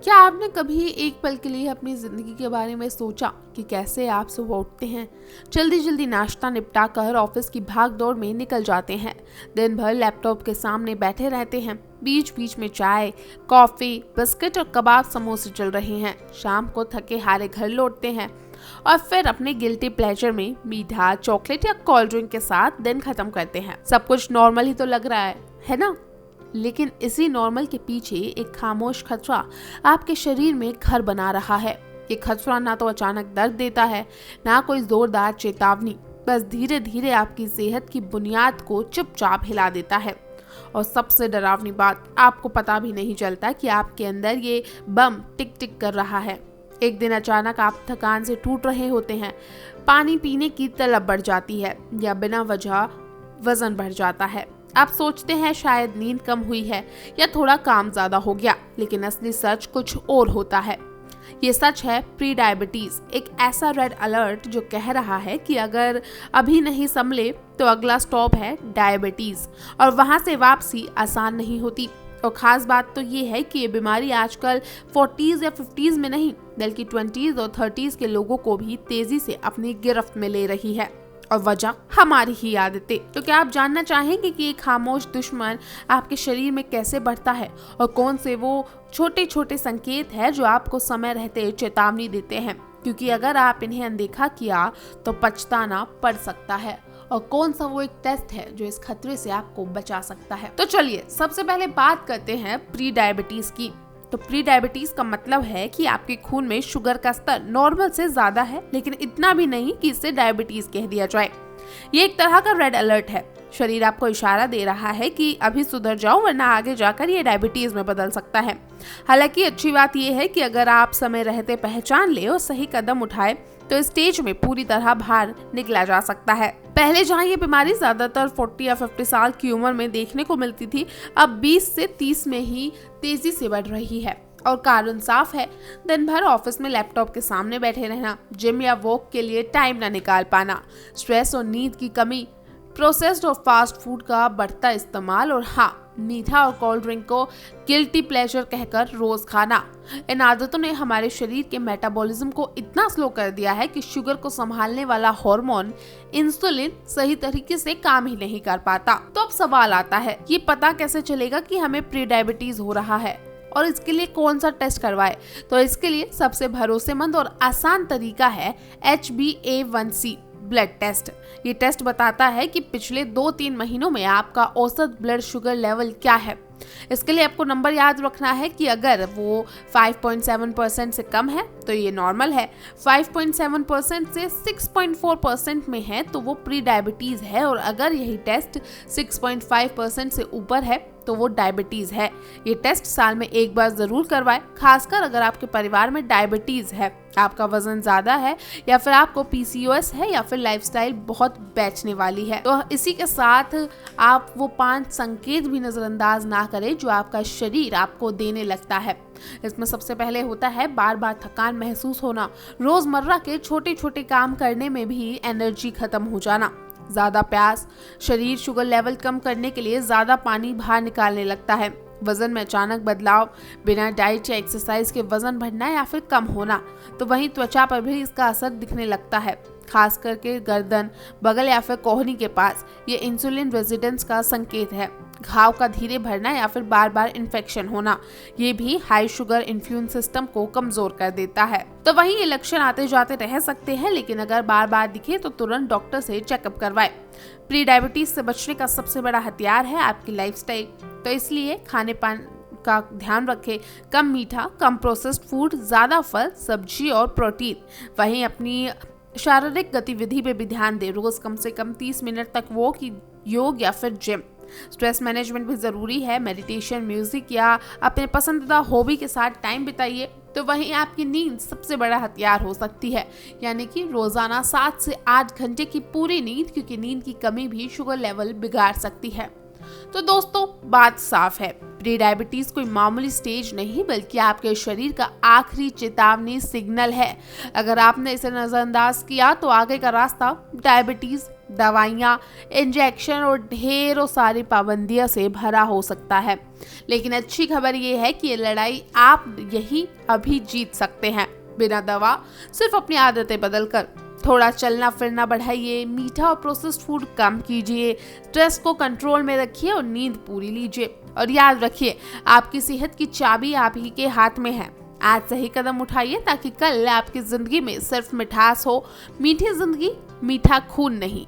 क्या आपने कभी एक पल के लिए अपनी जिंदगी के बारे में सोचा कि कैसे आप सुबह उठते हैं, जल्दी जल्दी नाश्ता निपटा कर ऑफिस की भाग दौड़ में निकल जाते हैं, दिन भर लैपटॉप के सामने बैठे रहते हैं, बीच बीच में चाय, कॉफी, बिस्किट और कबाब समोसे चल रहे हैं, शाम को थके हारे घर लौटते हैं और फिर अपने गिल्टी प्लेजर में मीठा, चॉकलेट या कोल्ड ड्रिंक के साथ दिन खत्म करते हैं। सब कुछ नॉर्मल ही तो लग रहा है ना? लेकिन इसी नॉर्मल के पीछे एक खामोश खतरा आपके शरीर में घर बना रहा है। ये खतरा ना तो अचानक दर्द देता है, ना कोई जोरदार चेतावनी, बस धीरे धीरे आपकी सेहत की बुनियाद को चुपचाप हिला देता है। और सबसे डरावनी बात, आपको पता भी नहीं चलता कि आपके अंदर ये बम टिक टिक कर रहा है। एक दिन अचानक आप थकान से टूट रहे होते हैं, पानी पीने की तलब बढ़ जाती है या बिना वजह वजन बढ़ जाता है। आप सोचते हैं शायद नींद कम हुई है या थोड़ा काम ज्यादा हो गया, लेकिन असली सच कुछ और होता है। ये सच है प्री डायबिटीज, एक ऐसा रेड अलर्ट जो कह रहा है कि अगर अभी नहीं संभले तो अगला स्टॉप है डायबिटीज, और वहां से वापसी आसान नहीं होती। और खास बात तो ये है कि ये बीमारी आजकल 40s या 50s में नहीं, बल्कि 20s और 30s के लोगों को भी तेजी से अपनी गिरफ्त में ले रही है। और वजह हमारी ही आदतें। तो क्या आप जानना चाहेंगे कि एक खामोश दुश्मन आपके शरीर में कैसे बढ़ता है और कौन से वो छोटे छोटे संकेत है जो आपको समय रहते चेतावनी देते हैं, क्योंकि अगर आप इन्हें अनदेखा किया तो पछताना पड़ सकता है। और कौन सा वो एक टेस्ट है जो इस खतरे से आपको बचा सकता है। तो चलिए सबसे पहले बात करते हैं प्री डायबिटीज की। तो प्री डायबिटीज का मतलब है कि आपके खून में शुगर का स्तर नॉर्मल से ज्यादा है, लेकिन इतना भी नहीं कि इसे डायबिटीज कह दिया जाए। ये एक तरह का रेड अलर्ट है। शरीर आपको इशारा दे रहा है कि अभी सुधर जाओ, वरना आगे जाकर ये डायबिटीज में बदल सकता है। हालांकि अच्छी बात यह है कि अगर आप समय रहते पहचान ले और सही कदम उठाए तो इस स्टेज में पूरी तरह बाहर निकला जा सकता है। पहले जहां ये बीमारी ज्यादातर 40 या 50 साल की उम्र में देखने को मिलती थी, अब 20 से 30 में ही तेजी से बढ़ रही है। और कारण साफ है, दिन भर ऑफिस में लैपटॉप के सामने बैठे रहना, जिम या वॉक के लिए टाइम न निकाल पाना, स्ट्रेस और नींद की कमी, प्रोसेस्ड और फास्ट फूड का बढ़ता इस्तेमाल, और हाँ, मीठा और कोल्ड ड्रिंक को गिल्टी प्लेजर कहकर रोज खाना। इन आदतों ने हमारे शरीर के मेटाबॉलिज्म को इतना स्लो कर दिया है कि शुगर को संभालने वाला हार्मोन इंसुलिन सही तरीके से काम ही नहीं कर पाता। तो अब सवाल आता है, ये पता कैसे चलेगा कि हमें प्री डायबिटीज हो रहा है और इसके लिए कौन सा टेस्ट करवाए? तो इसके लिए सबसे भरोसेमंद और आसान तरीका है HbA1c ब्लड टेस्ट। ये टेस्ट बताता है कि पिछले 2-3 महीनों में आपका औसत ब्लड शुगर लेवल क्या है। इसके लिए आपको नंबर याद रखना है कि अगर वो 5.7% से कम है तो ये नॉर्मल है, 5.7% से 6.4% में है तो वो प्री डायबिटीज है, और अगर यही टेस्ट 6.5% से ऊपर है तो वो डायबिटीज है। ये टेस्ट साल में एक बार जरूर करवाएं, खासकर अगर आपके परिवार में डायबिटीज है, आपका वजन ज्यादा है, या फिर आपको PCOS है, या फिर लाइफस्टाइल बहुत बेचने वाली है। तो इसी के साथ आप वो 5 संकेत भी नजरअंदाज ना करें जो आपका शरीर आपको देने लगता है। इसमें सबसे पहले होता है बार बार थकान महसूस होना, रोजमर्रा के छोटे छोटे काम करने में भी एनर्जी खत्म हो जाना, ज्यादा प्यास, शरीर शुगर लेवल कम करने के लिए ज्यादा पानी बाहर निकालने लगता है, वजन में अचानक बदलाव, बिना डाइट या एक्सरसाइज के वजन बढ़ना या फिर कम होना। तो वहीं त्वचा पर भी इसका असर दिखने लगता है, खास करके गर्दन, बगल या फिर कोहनी के पास। ये इंसुलिन रेजिस्टेंस का संकेत है। घाव का धीरे भरना या फिर बार बार इन्फेक्शन होना, ये भी हाई शुगर इम्यून सिस्टम को कमजोर कर देता है। तो वहीं ये लक्षण आते जाते रह सकते हैं, लेकिन अगर बार बार दिखे तो तुरंत डॉक्टर से चेकअप करवाएं। प्री डायबिटीज से बचने का सबसे बड़ा हथियार है आपकी लाइफस्टाइल। तो इसलिए खाने पान का ध्यान रखें, कम मीठा, कम प्रोसेस्ड फूड, ज्यादा फल, सब्जी और प्रोटीन। वहीं अपनी शारीरिक गतिविधि पे भी ध्यान दें, रोज कम से कम 30 मिनट तक वॉक, योग या फिर जिम। स्ट्रेस मैनेजमेंट भी जरूरी है, मेडिटेशन, म्यूजिक या अपने पसंदीदा हॉबी के साथ टाइम बिताइए। तो वहीं आपकी नींद सबसे बड़ा हथियार हो सकती है, यानी कि रोजाना 7 से 8 घंटे की पूरी नींद, क्योंकि नींद की कमी भी शुगर लेवल बिगाड़ सकती है। तो दोस्तों, बात साफ है, प्री डायबिटीज कोई मामूली स्टेज नहीं, बल्कि आपके शरीर का आखिरी चेतावनी सिग्नल है। अगर आपने इसे नजरअंदाज किया तो आगे का रास्ता डायबिटीज दवाइयाँ, इंजेक्शन और ढेरों सारी पाबंदियों से भरा हो सकता है। लेकिन अच्छी खबर ये है कि ये लड़ाई आप यही अभी जीत सकते हैं, बिना दवा, सिर्फ अपनी आदतें बदलकर। थोड़ा चलना फिरना बढ़ाइए, मीठा और प्रोसेस्ड फूड कम कीजिए, स्ट्रेस को कंट्रोल में रखिए और नींद पूरी लीजिए। और याद रखिए, आपकी सेहत की चाबी आप ही के हाथ में है। आज सही कदम उठाइए ताकि कल आपकी जिंदगी में सिर्फ मिठास हो। मीठी जिंदगी, मीठा खून नहीं।